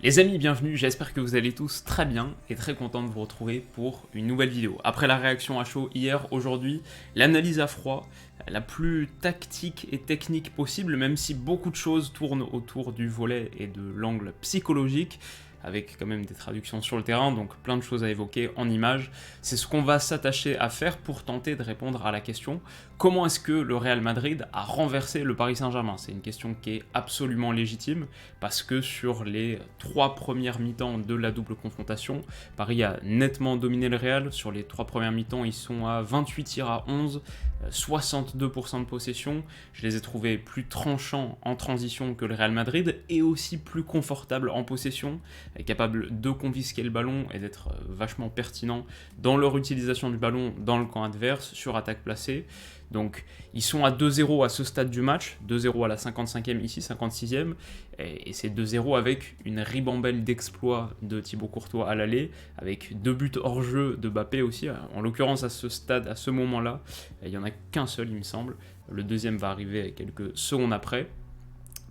Les amis, bienvenue, j'espère que vous allez tous très bien et très content de vous retrouver pour une nouvelle vidéo. Après la réaction à chaud hier, aujourd'hui, l'analyse à froid, la plus tactique et technique possible, même si beaucoup de choses tournent autour du volet et de l'angle psychologique, avec quand même des traductions sur le terrain, donc plein de choses à évoquer en images. C'est ce qu'on va s'attacher à faire pour tenter de répondre à la question comment est-ce que le Real Madrid a renversé le Paris Saint-Germain? C'est une question qui est absolument légitime, parce que sur les 3 premières mi-temps de la double confrontation, Paris a nettement dominé le Real. Sur les 3 premières mi-temps, ils sont à 28 tirs à 11, 62% de possession. Je les ai trouvés plus tranchants en transition que le Real Madrid, et aussi plus confortables en possession, capables de confisquer le ballon et d'être vachement pertinents dans leur utilisation du ballon dans le camp adverse, sur attaque placée. Donc ils sont à 2-0 à ce stade du match, 2-0 à la 55e ici, 56e, et c'est 2-0 avec une ribambelle d'exploits de Thibaut Courtois à l'aller, avec 2 buts hors jeu de Mbappé aussi. En l'occurrence à ce stade, à ce moment-là, il n'y en a qu'un seul il me semble, le deuxième va arriver quelques secondes après.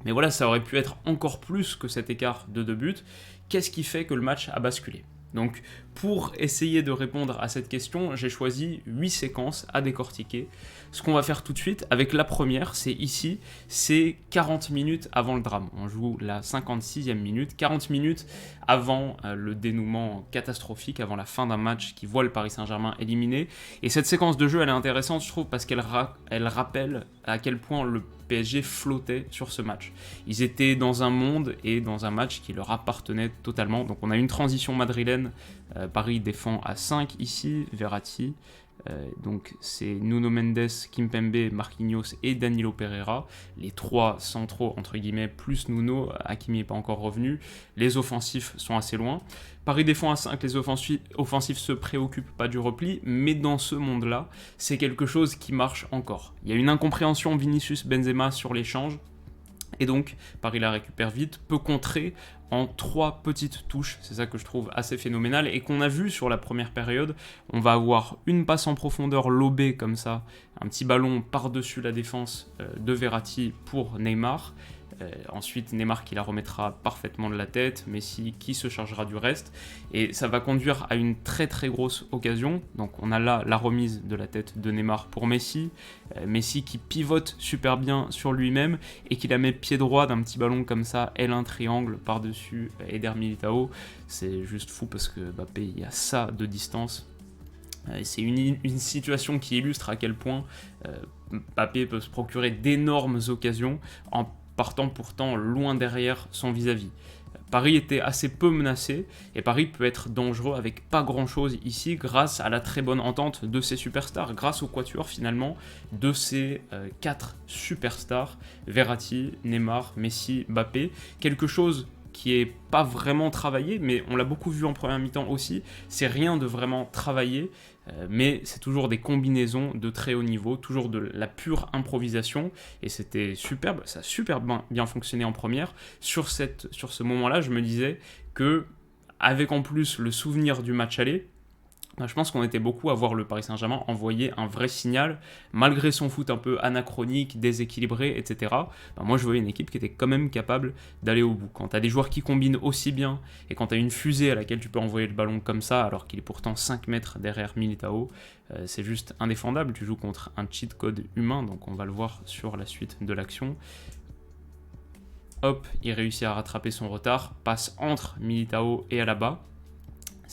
Mais voilà, ça aurait pu être encore plus que cet écart de 2 buts. Qu'est-ce qui fait que le match a basculé ? Donc, pour essayer de répondre à cette question, j'ai choisi 8 séquences à décortiquer. Ce qu'on va faire tout de suite avec la première, c'est ici, c'est 40 minutes avant le drame. On joue la 56e minute, 40 minutes avant le dénouement catastrophique, avant la fin d'un match qui voit le Paris Saint-Germain éliminé. Et cette séquence de jeu, elle est intéressante, je trouve, parce qu'elle rappelle à quel point le PSG flottait sur ce match. Ils étaient dans un monde et dans un match qui leur appartenait totalement. Donc on a une transition madrilène, Paris défend à 5 ici, Verratti, donc c'est Nuno Mendes, Kimpembe, Marquinhos et Danilo Pereira, les 3 centraux entre guillemets plus Nuno, Hakimi n'est pas encore revenu, les offensifs sont assez loin. Paris défend à 5, les offensifs se préoccupent pas du repli, mais dans ce monde-là, c'est quelque chose qui marche encore. Il y a une incompréhension Vinicius-Benzema sur l'échange, et donc Paris la récupère vite, peut contrer en 3 petites touches, c'est ça que je trouve assez phénoménal, et qu'on a vu sur la première période. On va avoir une passe en profondeur lobée comme ça, un petit ballon par-dessus la défense de Verratti pour Neymar. Ensuite Neymar qui la remettra parfaitement de la tête, Messi qui se chargera du reste, et ça va conduire à une très très grosse occasion. Donc on a là la remise de la tête de Neymar pour Messi, Messi qui pivote super bien sur lui-même et qui la met pied droit d'un petit ballon comme ça, L1 triangle par-dessus Eder Militao. C'est juste fou parce que Mbappé il y a ça de distance. C'est une situation qui illustre à quel point Mbappé peut se procurer d'énormes occasions en partant pourtant loin derrière son vis-à-vis. Paris était assez peu menacé, et Paris peut être dangereux avec pas grand-chose ici grâce à la très bonne entente de ses superstars, grâce au quatuor finalement de ces 4 superstars, Verratti, Neymar, Messi, Mbappé, quelque chose qui est pas vraiment travaillé, mais on l'a beaucoup vu en première mi-temps aussi, c'est rien de vraiment travaillé, mais c'est toujours des combinaisons de très haut niveau, toujours de la pure improvisation, et c'était superbe, ça a super bien fonctionné en première. Sur ce moment-là, je me disais que, avec en plus le souvenir du match aller, je pense qu'on était beaucoup à voir le Paris Saint-Germain envoyer un vrai signal, malgré son foot un peu anachronique, déséquilibré, etc. Moi je voyais une équipe qui était quand même capable d'aller au bout. Quand tu as des joueurs qui combinent aussi bien, et quand tu as une fusée à laquelle tu peux envoyer le ballon comme ça, alors qu'il est pourtant 5 mètres derrière Militao, c'est juste indéfendable. Tu joues contre un cheat code humain, donc on va le voir sur la suite de l'action. Hop, il réussit à rattraper son retard, passe entre Militao et Alaba.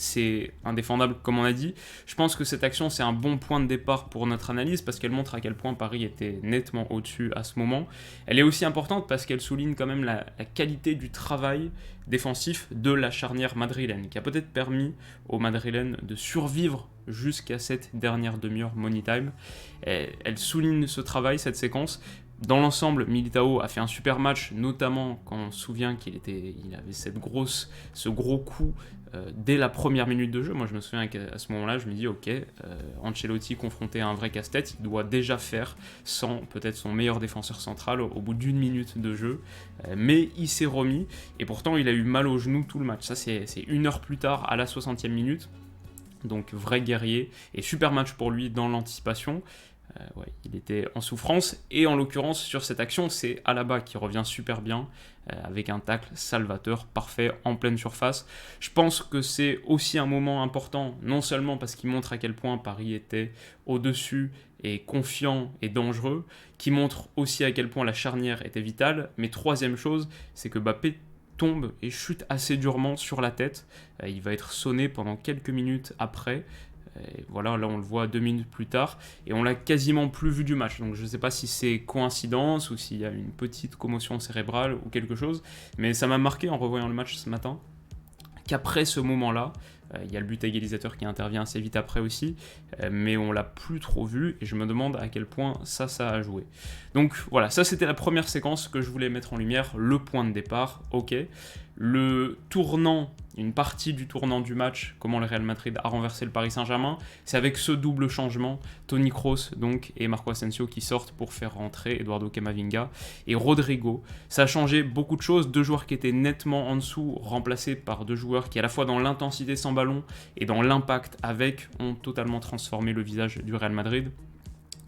C'est indéfendable comme on a dit. Je pense que cette action c'est un bon point de départ pour notre analyse parce qu'elle montre à quel point Paris était nettement au-dessus à ce moment. Elle est aussi importante parce qu'elle souligne quand même la qualité du travail défensif de la charnière madrilène qui a peut-être permis aux Madrilènes de survivre jusqu'à cette dernière demi-heure money time. Elle souligne ce travail, cette séquence. Dans l'ensemble, Militao a fait un super match, notamment quand on se souvient qu'il avait ce gros coup dès la première minute de jeu. Moi, je me souviens qu'à ce moment-là, je me dis, ok, Ancelotti confronté à un vrai casse-tête, il doit déjà faire sans peut-être son meilleur défenseur central au bout d'une minute de jeu. Mais il s'est remis, et pourtant, il a eu mal au genou tout le match. Ça, c'est 1 heure plus tard, à la 60e minute. Donc, vrai guerrier, et super match pour lui dans l'anticipation. Ouais, il était en souffrance. Et en l'occurrence, sur cette action, c'est Alaba qui revient super bien, avec un tacle salvateur parfait en pleine surface. Je pense que c'est aussi un moment important, non seulement parce qu'il montre à quel point Paris était au-dessus et confiant et dangereux, qui montre aussi à quel point la charnière était vitale. Mais troisième chose, c'est que Mbappé tombe et chute assez durement sur la tête. Il va être sonné pendant quelques minutes après. Et voilà, là on le voit 2 minutes plus tard et on l'a quasiment plus vu du match. Donc je ne sais pas si c'est coïncidence ou s'il y a une petite commotion cérébrale ou quelque chose, mais ça m'a marqué en revoyant le match ce matin qu'après ce moment-là, il y a le but égalisateur qui intervient assez vite après aussi, mais on l'a plus trop vu et je me demande à quel point ça a joué. Donc voilà, ça c'était la première séquence que je voulais mettre en lumière, le point de départ, ok. Le tournant, une partie du tournant du match, comment le Real Madrid a renversé le Paris Saint-Germain, c'est avec ce double changement, Toni Kroos donc et Marco Asensio qui sortent pour faire rentrer Eduardo Camavinga et Rodrigo. Ça a changé beaucoup de choses, 2 joueurs qui étaient nettement en dessous, remplacés par 2 joueurs qui à la fois dans l'intensité sans ballon et dans l'impact avec ont totalement transformé le visage du Real Madrid.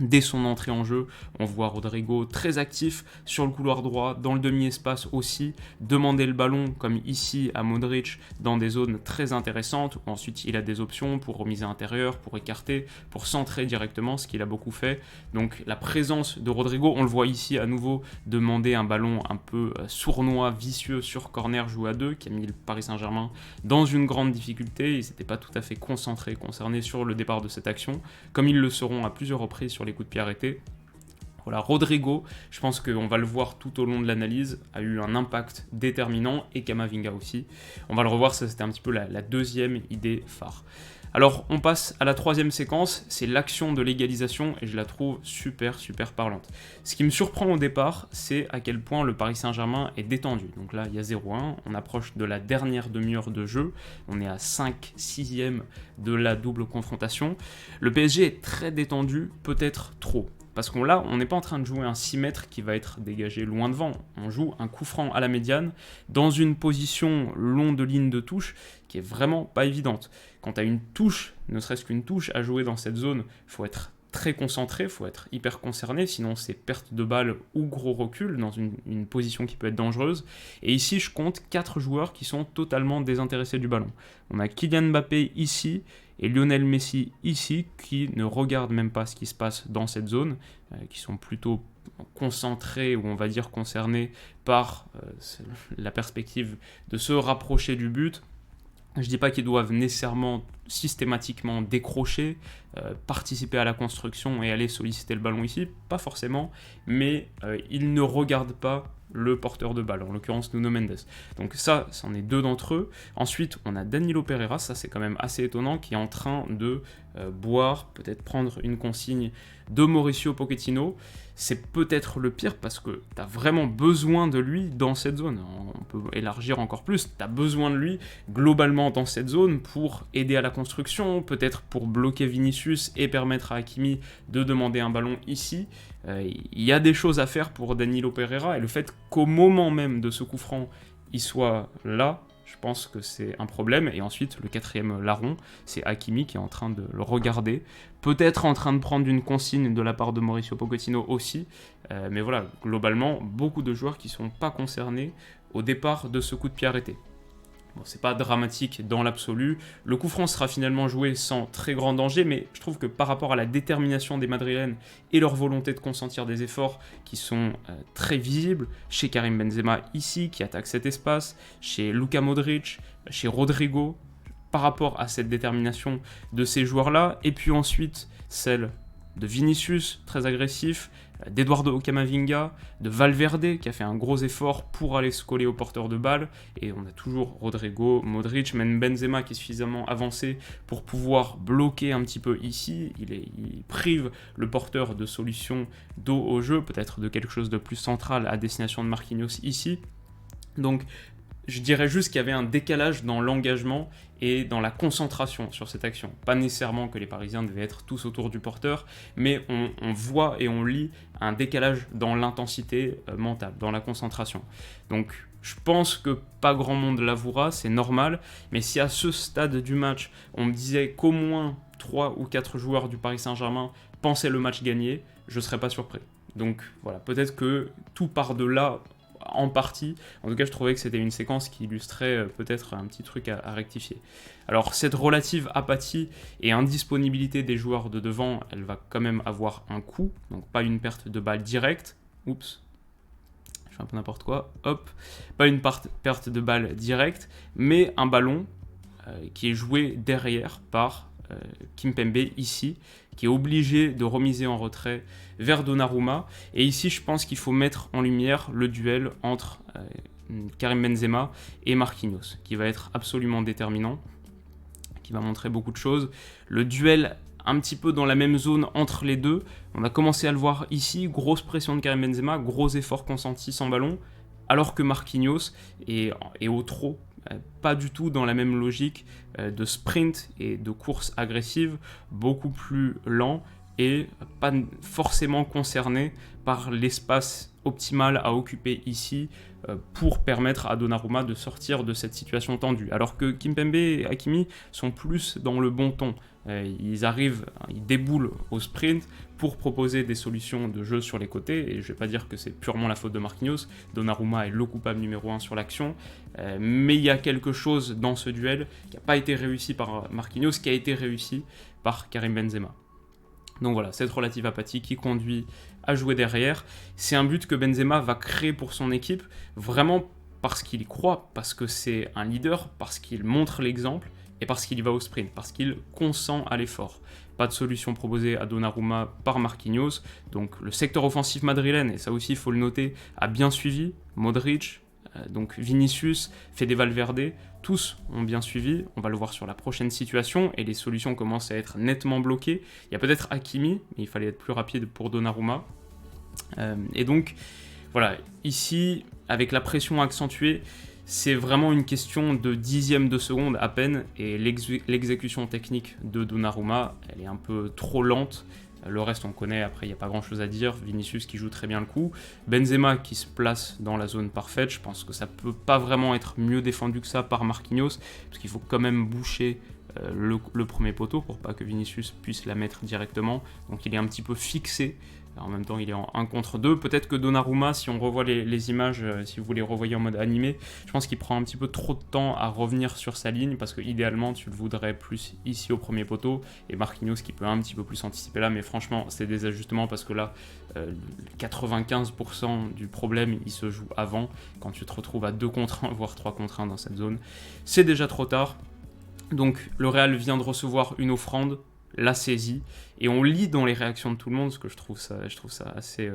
Dès son entrée en jeu, on voit Rodrigo très actif sur le couloir droit, dans le demi-espace aussi, demander le ballon comme ici à Modric dans des zones très intéressantes où ensuite il a des options pour remise à l'intérieur, pour écarter, pour centrer directement, ce qu'il a beaucoup fait. Donc la présence de Rodrigo, on le voit ici à nouveau demander un ballon un peu sournois, vicieux sur corner joué à 2 qui a mis le Paris Saint-Germain dans une grande difficulté. Ils n'étaient pas tout à fait concernés sur le départ de cette action, comme ils le seront à plusieurs reprises sur les coups de pied arrêtés. Voilà, Rodrigo, je pense qu'on va le voir tout au long de l'analyse, a eu un impact déterminant, et Camavinga aussi. On va le revoir, ça c'était un petit peu la deuxième idée phare. Alors on passe à la troisième séquence, c'est l'action de l'égalisation et je la trouve super parlante. Ce qui me surprend au départ, c'est à quel point le Paris Saint-Germain est détendu. Donc là il y a 0-1, on approche de la dernière demi-heure de jeu, on est à 5/6 de la double confrontation. Le PSG est très détendu, peut-être trop. Parce qu'on là, on n'est pas en train de jouer un 6 mètres qui va être dégagé loin devant. On joue un coup franc à la médiane dans une position long de ligne de touche qui est vraiment pas évidente. Quand tu as une touche, ne serait-ce qu'une touche à jouer dans cette zone, il faut être très concentré, il faut être hyper concerné, sinon c'est perte de balle ou gros recul dans une position qui peut être dangereuse. Et ici, je compte 4 joueurs qui sont totalement désintéressés du ballon. On a Kylian Mbappé ici, et Lionel Messi ici, qui ne regardent même pas ce qui se passe dans cette zone, qui sont plutôt concentrés ou on va dire concernés par la perspective de se rapprocher du but. Je ne dis pas qu'ils doivent nécessairement systématiquement décrocher, participer à la construction et aller solliciter le ballon ici, pas forcément, mais ils ne regardent pas le porteur de balle, en l'occurrence Nuno Mendes. Donc ça, c'en est 2 d'entre eux. Ensuite, on a Danilo Pereira, ça c'est quand même assez étonnant, qui est en train de boire, peut-être prendre une consigne de Mauricio Pochettino. C'est peut-être le pire parce que tu as vraiment besoin de lui dans cette zone. On peut élargir encore plus, tu as besoin de lui globalement dans cette zone pour aider à la construction, peut-être pour bloquer Vinicius et permettre à Hakimi de demander un ballon ici. Il y a des choses à faire pour Danilo Pereira et le fait qu'au moment même de ce coup franc, il soit là, je pense que c'est un problème. Et ensuite, le 4e larron, c'est Hakimi qui est en train de le regarder. Peut-être en train de prendre une consigne de la part de Mauricio Pochettino aussi. Mais voilà, globalement, beaucoup de joueurs qui ne sont pas concernés au départ de ce coup de pied arrêté. Bon, c'est pas dramatique dans l'absolu. Le coup franc sera finalement joué sans très grand danger, mais je trouve que par rapport à la détermination des Madrilènes et leur volonté de consentir des efforts qui sont très visibles, chez Karim Benzema ici, qui attaque cet espace, chez Luka Modric, chez Rodrigo, par rapport à cette détermination de ces joueurs-là, et puis ensuite celle de Vinicius, très agressif, d'Eduardo Camavinga, de Valverde qui a fait un gros effort pour aller se coller au porteur de balle, et on a toujours Rodrigo, Modric, même Benzema qui est suffisamment avancé pour pouvoir bloquer un petit peu ici. Il prive le porteur de solutions dos au jeu, peut-être de quelque chose de plus central à destination de Marquinhos ici. Donc je dirais juste qu'il y avait un décalage dans l'engagement et dans la concentration sur cette action. Pas nécessairement que les Parisiens devaient être tous autour du porteur, mais on voit et on lit un décalage dans l'intensité mentale, dans la concentration. Donc je pense que pas grand monde l'avouera, c'est normal, mais si à ce stade du match, on me disait qu'au moins 3 ou 4 joueurs du Paris Saint-Germain pensaient le match gagné, je ne serais pas surpris. Donc voilà, peut-être que tout part de là en partie. En tout cas, je trouvais que c'était une séquence qui illustrait peut-être un petit truc à rectifier. Alors, cette relative apathie et indisponibilité des joueurs de devant, elle va quand même avoir un coût, donc pas une perte de balle directe. Oups, je fais un peu n'importe quoi. Hop, pas une perte de balle directe, mais un ballon qui est joué derrière par Kimpembe ici, qui est obligé de remiser en retrait vers Donnarumma. Et ici, je pense qu'il faut mettre en lumière le duel entre Karim Benzema et Marquinhos, qui va être absolument déterminant, qui va montrer beaucoup de choses. Le duel un petit peu dans la même zone entre les deux, on a commencé à le voir ici, grosse pression de Karim Benzema, gros effort consenti sans ballon, alors que Marquinhos est au trot, pas du tout dans la même logique de sprint et de course agressive, beaucoup plus lent et pas forcément concerné par l'espace optimal à occuper ici pour permettre à Donnarumma de sortir de cette situation tendue. Alors que Kimpembe et Hakimi sont plus dans le bon ton. Ils déboulent au sprint pour proposer des solutions de jeu sur les côtés, et je ne vais pas dire que c'est purement la faute de Marquinhos, Donnarumma est le coupable numéro 1 sur l'action, mais il y a quelque chose dans ce duel qui n'a pas été réussi par Marquinhos, qui a été réussi par Karim Benzema. Donc voilà, cette relative apathie qui conduit à jouer derrière, c'est un but que Benzema va créer pour son équipe, vraiment parce qu'il y croit, parce que c'est un leader, parce qu'il montre l'exemple, et parce qu'il y va au sprint, parce qu'il consent à l'effort. Pas de solution proposée à Donnarumma par Marquinhos, donc le secteur offensif madrilène, et ça aussi il faut le noter, a bien suivi, Modric, donc Vinicius, Fede Valverde, tous ont bien suivi, on va le voir sur la prochaine situation, et les solutions commencent à être nettement bloquées. Il y a peut-être Hakimi, mais il fallait être plus rapide pour Donnarumma. Et donc, voilà, ici, avec la pression accentuée, c'est vraiment une question de dixième de seconde à peine, et l'exécution technique de Donnarumma, elle est un peu trop lente. Le reste, on connaît, après, il n'y a pas grand-chose à dire. Vinicius qui joue très bien le coup. Benzema qui se place dans la zone parfaite. Je pense que ça ne peut pas vraiment être mieux défendu que ça par Marquinhos, parce qu'il faut quand même boucher le premier poteau pour pas que Vinicius puisse la mettre directement. Donc il est un petit peu fixé. En même temps, il est en 1 contre 2. Peut-être que Donnarumma, si on revoit les images, si vous les revoyez en mode animé, je pense qu'il prend un petit peu trop de temps à revenir sur sa ligne, parce que idéalement, tu le voudrais plus ici au premier poteau, et Marquinhos qui peut un petit peu plus anticiper là, mais franchement, c'est des ajustements, parce que là, 95% du problème, il se joue avant, quand tu te retrouves à 2 contre 1, voire 3 contre 1 dans cette zone. C'est déjà trop tard. Donc, le Real vient de recevoir une offrande, la saisie, et on lit dans les réactions de tout le monde, ce que je trouve ça assez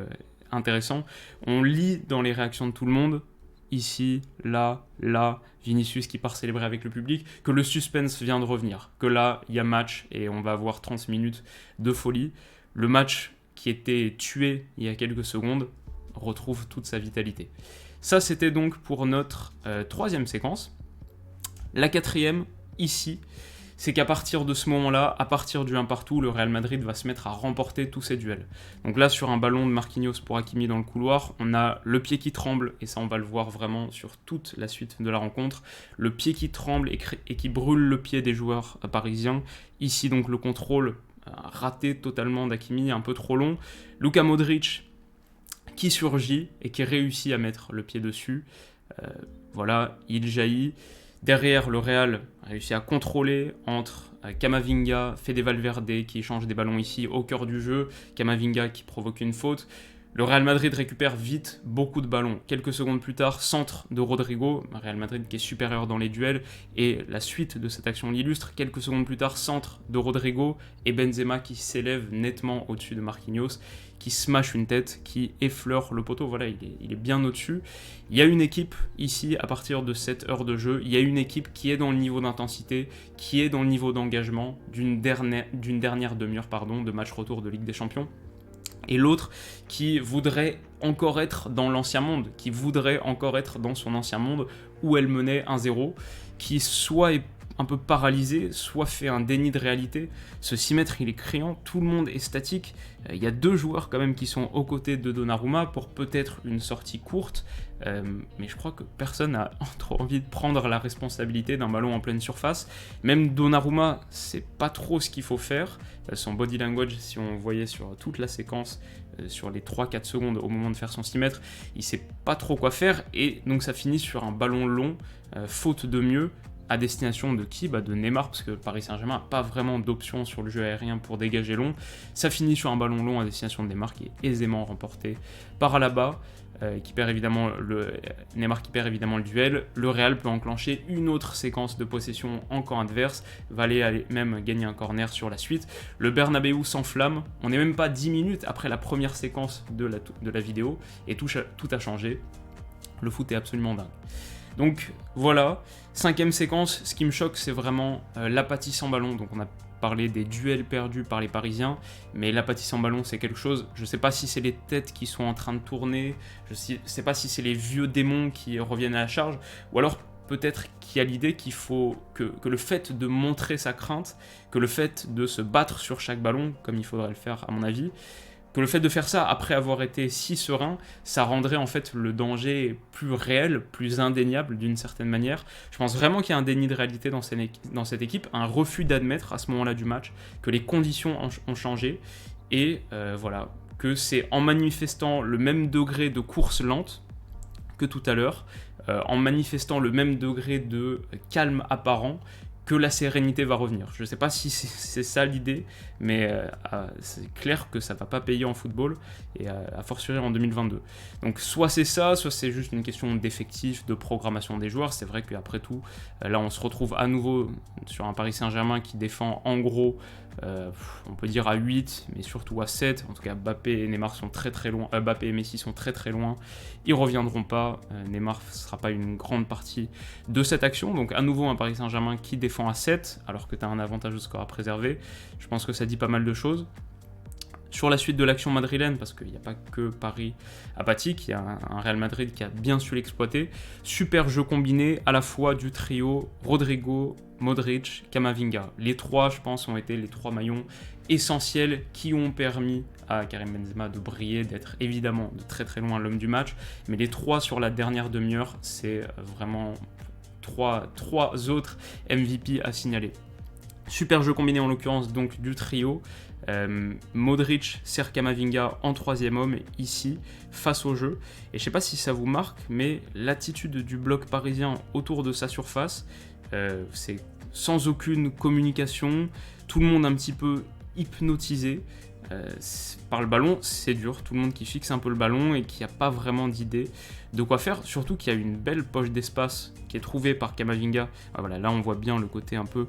intéressant, on lit dans les réactions de tout le monde, ici, là, Vinicius qui part célébrer avec le public, que le suspense vient de revenir, que là, il y a match, et on va avoir 30 minutes de folie. Le match qui était tué il y a quelques secondes retrouve toute sa vitalité. Ça, c'était donc pour notre 3e séquence. La 4e, ici, c'est qu'à partir de ce moment-là, à partir du 1 partout, le Real Madrid va se mettre à remporter tous ses duels. Donc là, sur un ballon de Marquinhos pour Hakimi dans le couloir, on a le pied qui tremble, et ça on va le voir vraiment sur toute la suite de la rencontre, le pied qui tremble et qui brûle le pied des joueurs parisiens. Ici donc le contrôle raté totalement d'Hakimi, un peu trop long. Luka Modric qui surgit et qui réussit à mettre le pied dessus. Voilà, il jaillit. Derrière, le Real a réussi à contrôler entre Camavinga, Fede Valverde qui échange des ballons ici au cœur du jeu, Camavinga qui provoque une faute. Le Real Madrid récupère vite beaucoup de ballons. Quelques secondes plus tard, centre de Rodrigo, Real Madrid qui est supérieur dans les duels, et la suite de cette action l'illustre. Quelques secondes plus tard, centre de Rodrigo et Benzema qui s'élève nettement au-dessus de Marquinhos, qui smash une tête, qui effleure le poteau. Voilà, il est bien au-dessus. Il y a une équipe ici, à partir de cette heure de jeu, il y a une équipe qui est dans le niveau d'intensité, qui est dans le niveau d'engagement d'une dernière demi-heure de match retour de Ligue des Champions. Et l'autre qui voudrait encore être dans l'ancien monde, qui voudrait encore être dans son ancien monde où elle menait 1-0, qui soit est un peu paralysé, soit fait un déni de réalité. Ce 6 mètres, il est criant, tout le monde est statique. Il y a 2 joueurs quand même qui sont aux côtés de Donnarumma pour peut-être une sortie courte, mais je crois que personne n'a trop envie de prendre la responsabilité d'un ballon en pleine surface. Même Donnarumma, c'est pas trop ce qu'il faut faire. Son body language, si on voyait sur toute la séquence, sur les 3-4 secondes au moment de faire son 6 mètres, il sait pas trop quoi faire, et donc ça finit sur un ballon long, faute de mieux, à destination de qui ? De Neymar, parce que Paris Saint-Germain n'a pas vraiment d'option sur le jeu aérien pour dégager long. Ça finit sur un ballon long à destination de Neymar qui est aisément remporté par Alaba, Neymar qui perd évidemment le duel. Le Real peut enclencher une autre séquence de possession en camp adverse, va aller même gagner un corner sur la suite. Le Bernabéu s'enflamme, on n'est même pas 10 minutes après la première séquence de la vidéo, et tout a changé. Le foot est absolument dingue. Donc voilà, 5e séquence, ce qui me choque, c'est vraiment l'apathie sans ballon. Donc on a parlé des duels perdus par les Parisiens, mais l'apathie sans ballon, c'est quelque chose. Je ne sais pas si c'est les têtes qui sont en train de tourner, je ne sais pas si c'est les vieux démons qui reviennent à la charge, ou alors peut-être qu'il y a l'idée qu'il faut que le fait de montrer sa crainte, que le fait de se battre sur chaque ballon, comme il faudrait le faire à mon avis, que le fait de faire ça après avoir été si serein, ça rendrait en fait le danger plus réel, plus indéniable d'une certaine manière. Je pense vraiment qu'il y a un déni de réalité dans cette équipe, un refus d'admettre à ce moment-là du match que les conditions ont changé, et voilà, que c'est en manifestant le même degré de course lente que tout à l'heure, en manifestant le même degré de calme apparent, que la sérénité va revenir. Je ne sais pas si c'est ça l'idée, mais c'est clair que ça ne va pas payer en football, et à fortiori en 2022. Donc soit c'est ça, soit c'est juste une question d'effectif, de programmation des joueurs. C'est vrai qu'après tout, là on se retrouve à nouveau sur un Paris Saint-Germain qui défend en gros, on peut dire à 8, mais surtout à 7. En tout cas, Mbappé et Neymar sont très très loin. Mbappé et Messi sont très très loin. Ils ne reviendront pas. Neymar ne sera pas une grande partie de cette action. Donc à nouveau un Paris Saint-Germain qui défend à 7, alors que tu as un avantage de score à préserver. Je pense que ça dit pas mal de choses. Sur la suite de l'action madrilène, parce qu'il n'y a pas que Paris apathique, il y a un Real Madrid qui a bien su l'exploiter. Super jeu combiné à la fois du trio Rodrigo, Modric, Camavinga. Les 3, je pense, ont été les 3 maillons essentiels qui ont permis à Karim Benzema de briller, d'être évidemment de très très loin l'homme du match. Mais les 3 sur la dernière demi-heure, c'est vraiment 3 autres MVP à signaler. Super jeu combiné en l'occurrence donc du trio. Modric sert Camavinga en 3e homme ici face au jeu, et je sais pas si ça vous marque, mais l'attitude du bloc parisien autour de sa surface, c'est sans aucune communication, tout le monde un petit peu hypnotisé par le ballon. C'est dur, tout le monde qui fixe un peu le ballon et qui n'a pas vraiment d'idée de quoi faire, surtout qu'il y a une belle poche d'espace qui est trouvée par Camavinga. Voilà, là on voit bien le côté un peu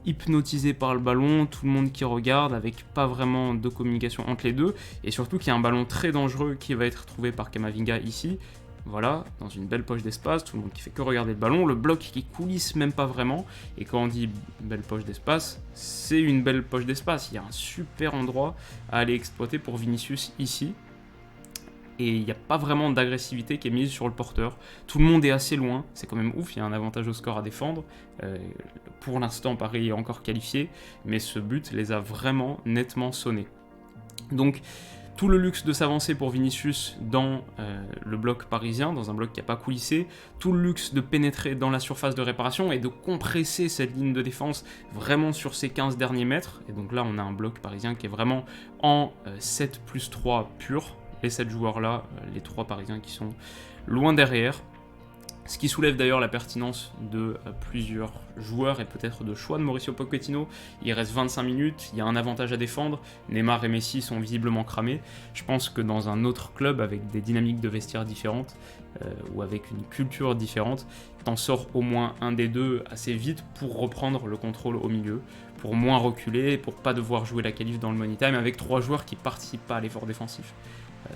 hypnotisé par le ballon, tout le monde qui regarde avec pas vraiment de communication entre les deux, et surtout qu'il y a un ballon très dangereux qui va être trouvé par Camavinga ici. Voilà, dans une belle poche d'espace, tout le monde qui fait que regarder le ballon, le bloc qui coulisse même pas vraiment, et quand on dit belle poche d'espace, c'est une belle poche d'espace, il y a un super endroit à aller exploiter pour Vinicius ici, et il n'y a pas vraiment d'agressivité qui est mise sur le porteur, tout le monde est assez loin, c'est quand même ouf, il y a un avantage au score à défendre, pour l'instant Paris est encore qualifié, mais ce but les a vraiment nettement sonnés. Donc, tout le luxe de s'avancer pour Vinicius dans le bloc parisien, dans un bloc qui n'a pas coulissé, tout le luxe de pénétrer dans la surface de réparation et de compresser cette ligne de défense vraiment sur ces 15 derniers mètres. Et donc là, on a un bloc parisien qui est vraiment en 7+3 pur. Les 7 joueurs-là, les 3 parisiens qui sont loin derrière. Ce qui soulève d'ailleurs la pertinence de plusieurs joueurs et peut-être de choix de Mauricio Pochettino. Il reste 25 minutes, il y a un avantage à défendre, Neymar et Messi sont visiblement cramés. Je pense que dans un autre club avec des dynamiques de vestiaire différentes ou avec une culture différente, t'en sors au moins un des deux assez vite pour reprendre le contrôle au milieu, pour moins reculer, pour pas devoir jouer la qualif dans le money time avec 3 joueurs qui participent pas à l'effort défensif.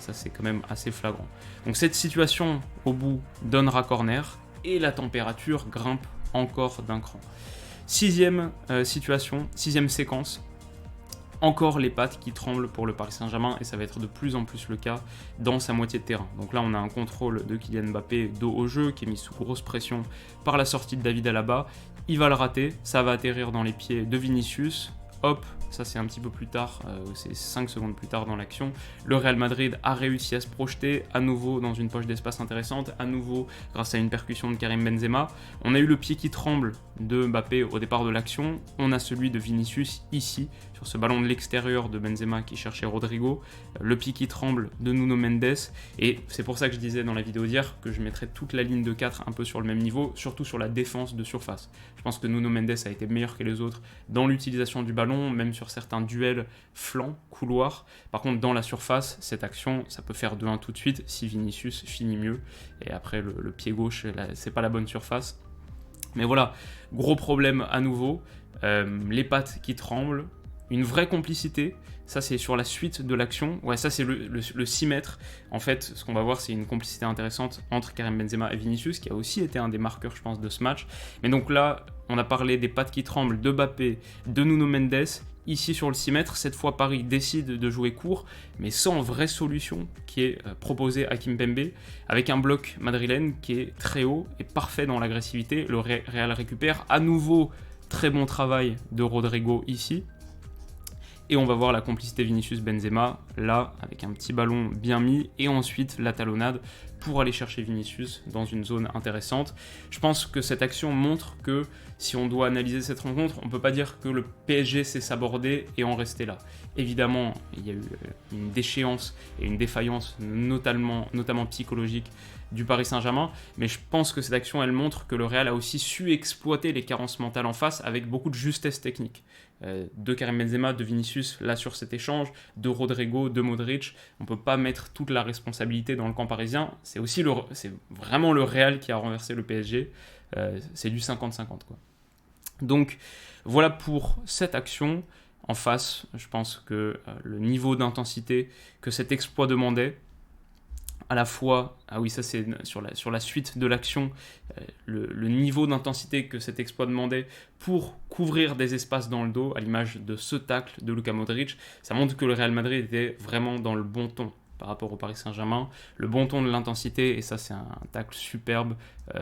Ça c'est quand même assez flagrant. Donc cette situation au bout donnera corner et la température grimpe encore d'un cran. 6e situation, 6e séquence. encore les pattes qui tremblent pour le Paris Saint-Germain et ça va être de plus en plus le cas dans sa moitié de terrain. Donc là on a un contrôle de Kylian Mbappé dos au jeu qui est mis sous grosse pression par la sortie de David Alaba. Il va le rater, ça va atterrir dans les pieds de Vinicius. Hop, ça c'est un petit peu plus tard, c'est 5 secondes plus tard dans l'action. Le Real Madrid a réussi à se projeter à nouveau dans une poche d'espace intéressante, à nouveau grâce à une percussion de Karim Benzema. On a eu le pied qui tremble de Mbappé au départ de l'action, on a celui de Vinicius ici, sur ce ballon de l'extérieur de Benzema qui cherchait Rodrigo, le pied qui tremble de Nuno Mendes, et c'est pour ça que je disais dans la vidéo d'hier que je mettrais toute la ligne de 4 un peu sur le même niveau, surtout sur la défense de surface. Je pense que Nuno Mendes a été meilleur que les autres dans l'utilisation du ballon, même sur certains duels flanc, couloir. Par contre, dans la surface, cette action, ça peut faire 2-1 tout de suite si Vinicius finit mieux. Et après, le pied gauche, c'est pas la bonne surface. Mais voilà, gros problème à nouveau. Les pattes qui tremblent, une vraie complicité. Ça, c'est sur la suite de l'action. Ouais, ça, c'est le 6 mètres. En fait, ce qu'on va voir, c'est une complicité intéressante entre Karim Benzema et Vinicius, qui a aussi été un des marqueurs, je pense, de ce match. Mais donc là, on a parlé des pattes qui tremblent de Mbappé, de Nuno Mendes. Ici, sur le 6 mètres, cette fois, Paris décide de jouer court, mais sans vraie solution qui est proposée à Kimpembe, avec un bloc madrilène qui est très haut et parfait dans l'agressivité. Le Real récupère à nouveau très bon travail de Rodrigo ici. Et on va voir la complicité Vinicius-Benzema, là, avec un petit ballon bien mis, et ensuite la talonnade pour aller chercher Vinicius dans une zone intéressante. Je pense que cette action montre que si on doit analyser cette rencontre, on ne peut pas dire que le PSG s'est sabordé et en rester là. Évidemment, il y a eu une déchéance et une défaillance notamment psychologique du Paris Saint-Germain, mais je pense que cette action, elle montre que le Real a aussi su exploiter les carences mentales en face avec beaucoup de justesse technique. De Karim Benzema, de Vinicius, là sur cet échange, de Rodrigo, de Modric, on ne peut pas mettre toute la responsabilité dans le camp parisien, c'est vraiment le Real qui a renversé le PSG, c'est du 50-50 quoi. Donc voilà pour cette action. En face, je pense que le niveau d'intensité que cet exploit demandait, à la fois, ah oui ça c'est sur la suite de l'action, le niveau d'intensité que cet exploit demandait pour couvrir des espaces dans le dos, à l'image de ce tacle de Luka Modric, ça montre que le Real Madrid était vraiment dans le bon ton par rapport au Paris Saint-Germain, le bon ton de l'intensité, et ça c'est un tacle superbe,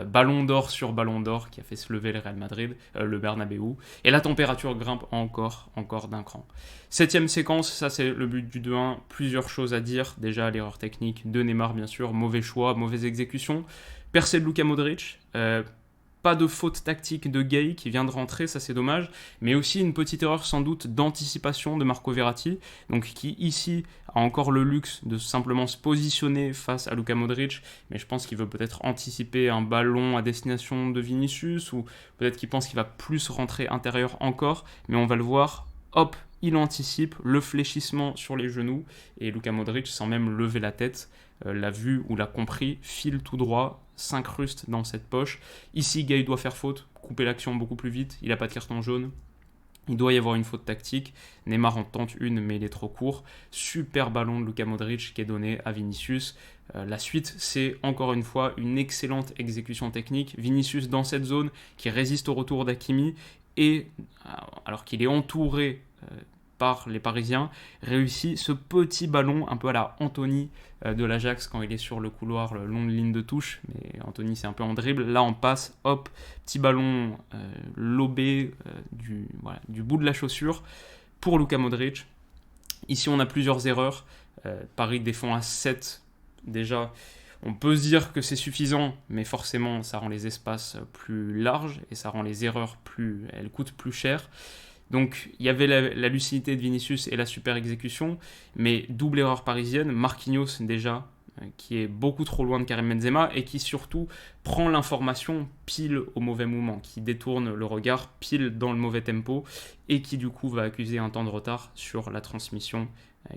ballon d'or sur ballon d'or qui a fait se lever le Real Madrid, le Bernabeu, et la température grimpe encore d'un cran. 7ème séquence, ça c'est le but du 2-1, plusieurs choses à dire, déjà l'erreur technique de Neymar bien sûr, mauvais choix, mauvaise exécution, percée de Luka Modric, pas de faute tactique de Gay qui vient de rentrer, ça c'est dommage, mais aussi une petite erreur sans doute d'anticipation de Marco Verratti, donc qui ici a encore le luxe de simplement se positionner face à Luka Modric, mais je pense qu'il veut peut-être anticiper un ballon à destination de Vinicius, ou peut-être qu'il pense qu'il va plus rentrer intérieur encore, mais on va le voir, hop, il anticipe le fléchissement sur les genoux, et Luka Modric, sans même lever la tête, l'a vu ou l'a compris, file tout droit, s'incruste dans cette poche. Ici, Gay doit faire faute, couper l'action beaucoup plus vite, il n'a pas de carton jaune. Il doit y avoir une faute tactique. Neymar en tente une, mais il est trop court. Super ballon de Luka Modric qui est donné à Vinicius. La suite, c'est encore une fois une excellente exécution technique. Vinicius dans cette zone qui résiste au retour d'Hakimi et, alors qu'il est entouré par les Parisiens, réussit ce petit ballon un peu à la Anthony de l'Ajax quand il est sur le couloir le long de ligne de touche, mais Anthony c'est un peu en dribble, là on passe, hop, petit ballon lobé du bout de la chaussure pour Luka Modric. Ici on a plusieurs erreurs, Paris défend à 7 déjà. On peut se dire que c'est suffisant, mais forcément ça rend les espaces plus larges et ça rend les erreurs elles coûtent plus cher. Donc il y avait la lucidité de Vinicius et la super exécution, mais double erreur parisienne, Marquinhos déjà, qui est beaucoup trop loin de Karim Benzema et qui surtout prend l'information pile au mauvais moment, qui détourne le regard pile dans le mauvais tempo et qui du coup va accuser un temps de retard sur la transmission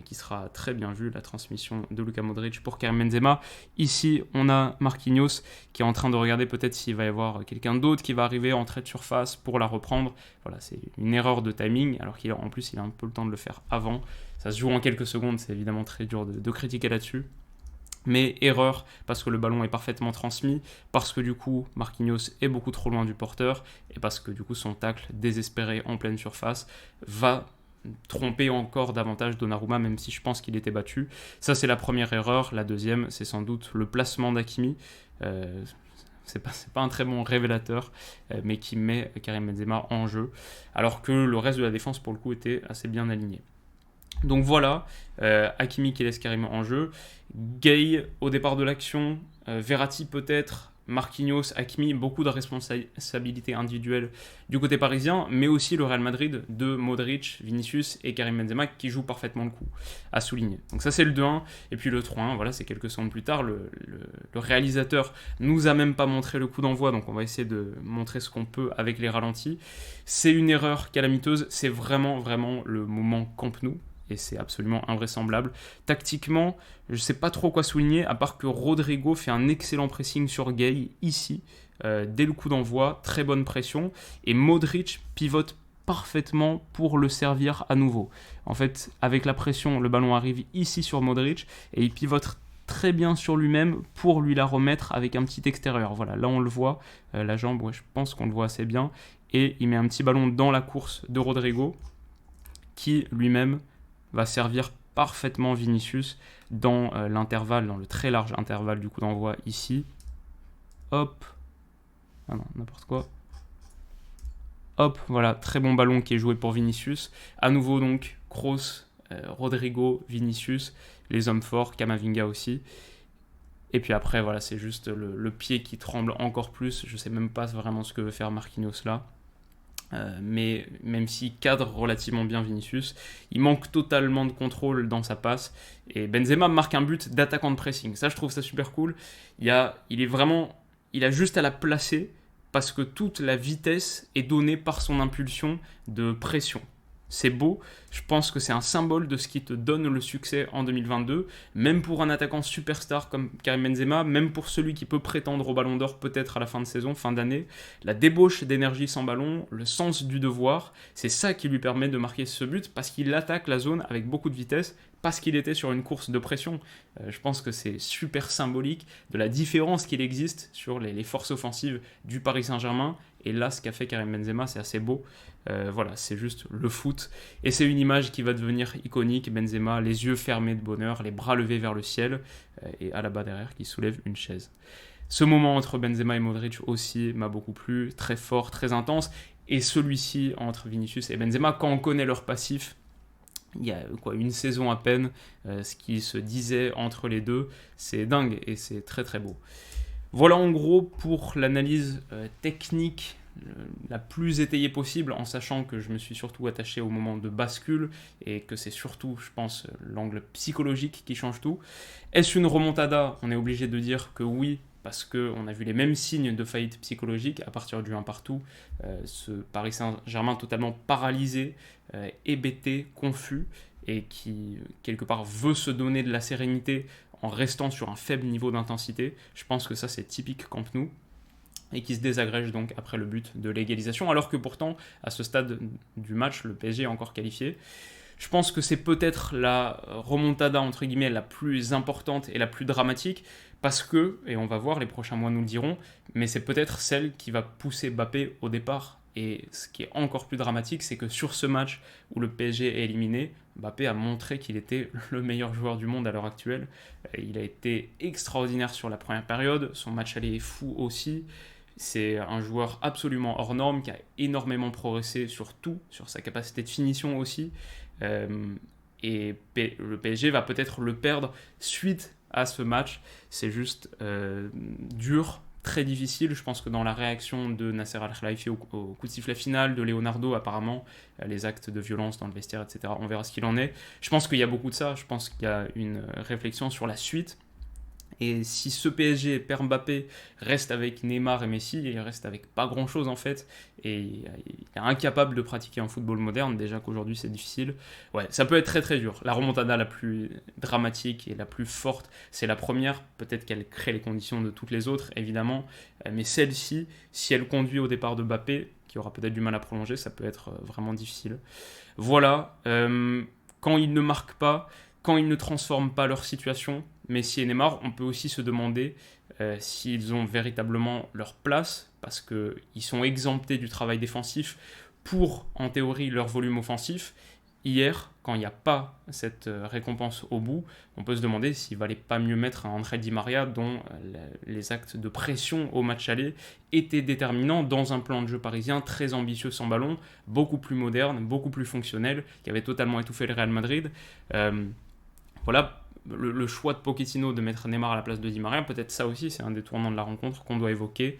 qui sera très bien vue, la transmission de Luka Modric pour Karim Benzema. Ici, on a Marquinhos qui est en train de regarder peut-être s'il va y avoir quelqu'un d'autre qui va arriver en trait de surface pour la reprendre. Voilà, c'est une erreur de timing, alors qu'en plus, il a un peu le temps de le faire avant. Ça se joue en quelques secondes, c'est évidemment très dur de critiquer là-dessus. Mais erreur, parce que le ballon est parfaitement transmis, parce que du coup, Marquinhos est beaucoup trop loin du porteur, et parce que du coup, son tacle désespéré en pleine surface va tromper encore davantage Donnarumma, même si je pense qu'il était battu. Ça, c'est la première erreur. La deuxième, c'est sans doute le placement d'Hakimi. C'est pas un très bon révélateur, mais qui met Karim Benzema en jeu, alors que le reste de la défense, pour le coup, était assez bien aligné. Donc voilà, Hakimi qui laisse Karim en jeu, Gay au départ de l'action, Verratti peut-être, Marquinhos, Hakimi, beaucoup de responsabilités individuelles du côté parisien, mais aussi le Real Madrid de Modric, Vinicius et Karim Benzema qui jouent parfaitement le coup, à souligner. Donc ça c'est le 2-1, et puis le 3-1, voilà, c'est quelques secondes plus tard, le réalisateur nous a même pas montré le coup d'envoi, donc on va essayer de montrer ce qu'on peut avec les ralentis. C'est une erreur calamiteuse, c'est vraiment le moment Camp Nou, et c'est absolument invraisemblable. Tactiquement, je ne sais pas trop quoi souligner, à part que Rodrigo fait un excellent pressing sur Gay, ici, dès le coup d'envoi, très bonne pression, et Modric pivote parfaitement pour le servir à nouveau. En fait, avec la pression, le ballon arrive ici sur Modric, et il pivote très bien sur lui-même pour lui la remettre avec un petit extérieur. Voilà, là on le voit, la jambe, ouais, je pense qu'on le voit assez bien, et il met un petit ballon dans la course de Rodrigo, qui lui-même va servir parfaitement Vinicius dans l'intervalle, dans le très large intervalle du coup d'envoi ici. Hop. Ah non, n'importe quoi. Hop, voilà, très bon ballon qui est joué pour Vinicius. À nouveau donc, Kroos, Rodrigo, Vinicius, les hommes forts, Camavinga aussi. Et puis après, voilà, c'est juste le pied qui tremble encore plus. Je sais même pas vraiment ce que veut faire Marquinhos là. Mais même s'il cadre relativement bien Vinicius, il manque totalement de contrôle dans sa passe. Et Benzema marque un but d'attaquant de pressing. Ça, je trouve ça super cool. Il a juste à la placer parce que toute la vitesse est donnée par son impulsion de pression. C'est beau, je pense que c'est un symbole de ce qui te donne le succès en 2022, même pour un attaquant superstar comme Karim Benzema, même pour celui qui peut prétendre au Ballon d'Or peut-être à la fin de saison, fin d'année. La débauche d'énergie sans ballon, le sens du devoir, c'est ça qui lui permet de marquer ce but parce qu'il attaque la zone avec beaucoup de vitesse, parce qu'il était sur une course de pression. Je pense que c'est super symbolique de la différence qu'il existe sur les forces offensives du Paris Saint-Germain. Et là, ce qu'a fait Karim Benzema, c'est assez beau. Voilà, c'est juste le foot. Et c'est une image qui va devenir iconique. Benzema, les yeux fermés de bonheur, les bras levés vers le ciel, et à la bas derrière, qui soulève une chaise. Ce moment entre Benzema et Modric aussi m'a beaucoup plu, très fort, très intense. Et celui-ci entre Vinicius et Benzema, quand on connaît leur passif, il y a une saison à peine, ce qui se disait entre les deux, c'est dingue et c'est très très beau. Voilà en gros pour l'analyse technique la plus étayée possible, en sachant que je me suis surtout attaché au moment de bascule et que c'est surtout, je pense, l'angle psychologique qui change tout. Est-ce une remontada ? On est obligé de dire que oui, parce qu'on a vu les mêmes signes de faillite psychologique à partir du 1 partout. Ce Paris Saint-Germain totalement paralysé, hébété, confus, et qui, quelque part, veut se donner de la sérénité en restant sur un faible niveau d'intensité. Je pense que ça, c'est typique Camp Nou, et qui se désagrège donc après le but de l'égalisation, alors que pourtant, à ce stade du match, le PSG est encore qualifié. Je pense que c'est peut-être la remontada, entre guillemets, la plus importante et la plus dramatique, parce que, et on va voir, les prochains mois nous le diront, mais c'est peut-être celle qui va pousser Mbappé au départ. Et ce qui est encore plus dramatique, c'est que sur ce match où le PSG est éliminé, Mbappé a montré qu'il était le meilleur joueur du monde à l'heure actuelle. Il a été extraordinaire sur la première période, son match aller est fou aussi. C'est un joueur absolument hors norme qui a énormément progressé sur tout, sur sa capacité de finition aussi. Et le PSG va peut-être le perdre suite à ce match. C'est juste dur, très difficile. Je pense que dans la réaction de Nasser Al-Khelaifi au coup de sifflet final, de Leonardo apparemment, les actes de violence dans le vestiaire, etc., on verra ce qu'il en est. Je pense qu'il y a beaucoup de ça. Je pense qu'il y a une réflexion sur la suite. Et si ce PSG perd Mbappé, reste avec Neymar et Messi, il reste avec pas grand chose en fait, et il est incapable de pratiquer un football moderne, déjà qu'aujourd'hui c'est difficile. Ouais, ça peut être très très dur. La remontada la plus dramatique et la plus forte, c'est la première, peut-être qu'elle crée les conditions de toutes les autres évidemment, mais celle-ci, si elle conduit au départ de Mbappé, qui aura peut-être du mal à prolonger, ça peut être vraiment difficile. Voilà, quand ils ne marquent pas, quand ils ne transforment pas leur situation, Messi et Neymar, on peut aussi se demander s'ils ont véritablement leur place, parce qu'ils sont exemptés du travail défensif pour, en théorie, leur volume offensif. hier, quand il n'y a pas cette récompense au bout, on peut se demander s'il valait pas mieux mettre un André Di Maria dont les actes de pression au match aller étaient déterminants dans un plan de jeu parisien très ambitieux sans ballon, beaucoup plus moderne, beaucoup plus fonctionnel, qui avait totalement étouffé le Real Madrid. Voilà, le choix de Pochettino de mettre Neymar à la place de Di Maria, peut-être ça aussi, c'est un des tournants de la rencontre qu'on doit évoquer.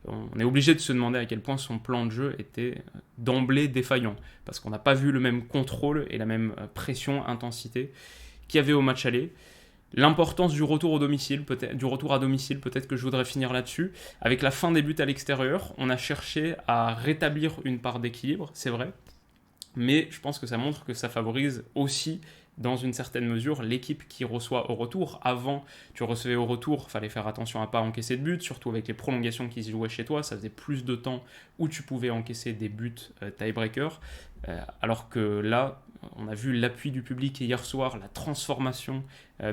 On est obligé de se demander à quel point son plan de jeu était d'emblée défaillant, parce qu'on n'a pas vu le même contrôle et la même pression, intensité qu'il y avait au match aller. L'importance du retour au domicile, du retour à domicile, peut-être que je voudrais finir là-dessus. Avec la fin des buts à l'extérieur, on a cherché à rétablir une part d'équilibre, c'est vrai, mais je pense que ça montre que ça favorise aussi dans une certaine mesure l'équipe qui reçoit au retour. Avant, tu recevais au retour, il fallait faire attention à ne pas encaisser de buts, surtout avec les prolongations qui se jouaient chez toi, ça faisait plus de temps où tu pouvais encaisser des buts tie-breaker, alors que là, on a vu l'appui du public hier soir, la transformation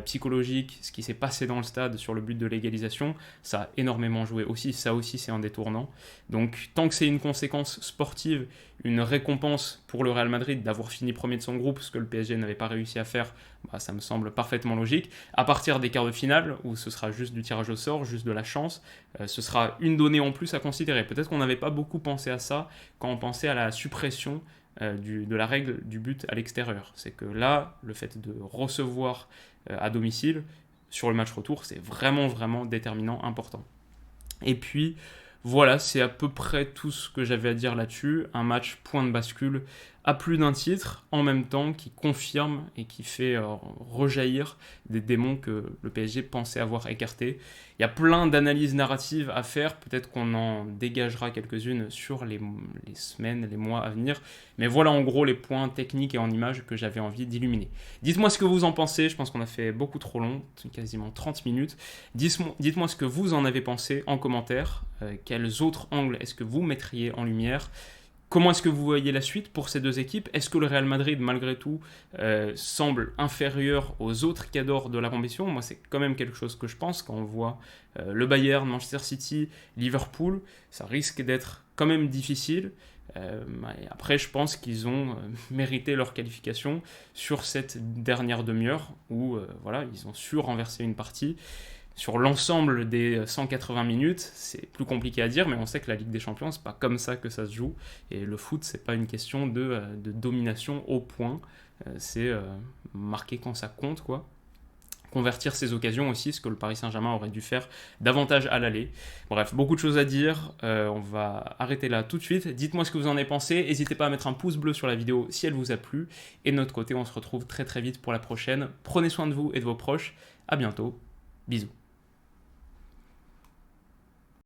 psychologique, ce qui s'est passé dans le stade sur le but de l'égalisation, ça a énormément joué aussi, ça aussi c'est un détournant. Donc tant que c'est une conséquence sportive, une récompense pour le Real Madrid d'avoir fini premier de son groupe, ce que le PSG n'avait pas réussi à faire, ça me semble parfaitement logique. À partir des quarts de finale, où ce sera juste du tirage au sort, juste de la chance, ce sera une donnée en plus à considérer. Peut-être qu'on n'avait pas beaucoup pensé à ça quand on pensait à la suppression de la règle du but à l'extérieur. C'est que là, le fait de recevoir à domicile, sur le match retour, c'est vraiment, vraiment déterminant, important. Et puis, voilà, c'est à peu près tout ce que j'avais à dire là-dessus. Un match point de bascule à plus d'un titre, en même temps, qui confirme et qui fait rejaillir des démons que le PSG pensait avoir écartés. Il y a plein d'analyses narratives à faire, peut-être qu'on en dégagera quelques-unes sur les semaines, les mois à venir, mais voilà en gros les points techniques et en images que j'avais envie d'illuminer. Dites-moi ce que vous en pensez, je pense qu'on a fait beaucoup trop long, quasiment 30 minutes. Dites-moi ce que vous en avez pensé en commentaire, quels autres angles est-ce que vous mettriez en lumière ? Comment est-ce que vous voyez la suite pour ces deux équipes ? Est-ce que le Real Madrid, malgré tout, semble inférieur aux autres cadors de la compétition ? Moi, c'est quand même quelque chose que je pense quand on voit le Bayern, Manchester City, Liverpool. Ça risque d'être quand même difficile. Après, je pense qu'ils ont mérité leur qualification sur cette dernière demi-heure où voilà, ils ont su renverser une partie. Sur l'ensemble des 180 minutes, c'est plus compliqué à dire, mais on sait que la Ligue des Champions, c'est pas comme ça que ça se joue. Et le foot, c'est pas une question de domination au point. C'est marquer quand ça compte, quoi. Convertir ces occasions aussi, ce que le Paris Saint-Germain aurait dû faire davantage à l'aller. Bref, beaucoup de choses à dire. On va arrêter là tout de suite. Dites-moi ce que vous en avez pensé. N'hésitez pas à mettre un pouce bleu sur la vidéo si elle vous a plu. Et de notre côté, on se retrouve très très vite pour la prochaine. Prenez soin de vous et de vos proches. À bientôt. Bisous.